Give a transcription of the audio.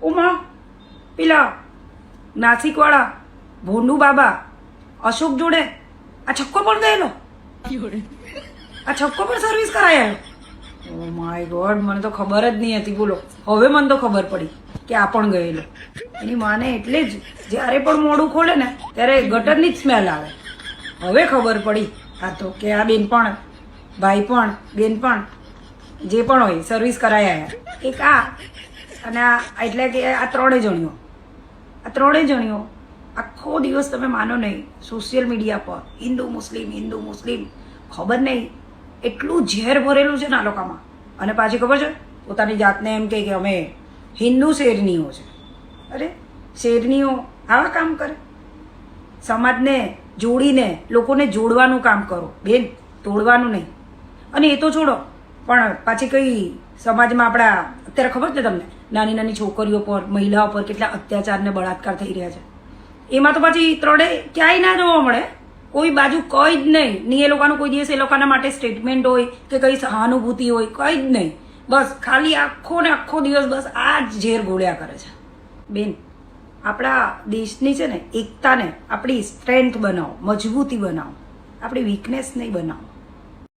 ઓમાં પેલા નાસિકવાળા ભોંડુ બાબા અશોક જોડે આ છક્કો પણ ગયેલો, આ છક્કો પણ સર્વિસ કરાયા। ઓ માય ગોડ, મને તો ખબર જ નહીં હતી। બોલો, હવે મને તો ખબર પડી કે આ પણ ગયેલો। એની માને એટલે જ જ્યારે પણ મોઢું ખોલે ને ત્યારે ગટરની જ સ્મેલ આવે। હવે ખબર પડી આ તો કે આ બેન પણ, ભાઈ પણ, બેન પણ, જે પણ હોય સર્વિસ કરાયા। એક આ અને આ, એટલે કે આ ત્રણેય જણીઓ આખો દિવસ તમે માનો નહીં સોશિયલ મીડિયા પર હિન્દુ મુસ્લિમ ખબર નહીં એટલું ઝેર ભરેલું છે ને આ લોકોમાં। અને પાછી ખબર છે પોતાની જાતને એમ કે અમે હિન્દુ શેરનીઓ છે। અરે શેરનીઓ આવા કામ કરે? સમાજને જોડીને લોકોને જોડવાનું કામ કરો બેન, તોડવાનું નહીં। અને એ તો છોડો, પણ પાછી કઈ સમાજમાં આપણા અત્યારે ખબર છે તમને નાની નાની છોકરીઓ પર, મહિલાઓ પર કેટલા અત્યાચાર ને બળાત્કાર થઈ રહ્યા છે। એમાં તો પાછી ત્રણેય ક્યાંય ના જોવા મળે, કોઈ બાજુ કઈ જ નહીં। ની એ લોકોનું કોઈ દિવસ એ લોકોના માટે સ્ટેટમેન્ટ હોય કે કઈ સહાનુભૂતિ હોય, કઈ જ નહીં। બસ ખાલી આખો ને આખો દિવસ બસ આ જ ઝેર ગોળ્યા કરે છે। બેન, આપણા દેશની છે ને એકતાને આપણી સ્ટ્રેન્થ બનાવો, મજબૂતી બનાવો, આપણી વીકનેસ નહીં બનાવો।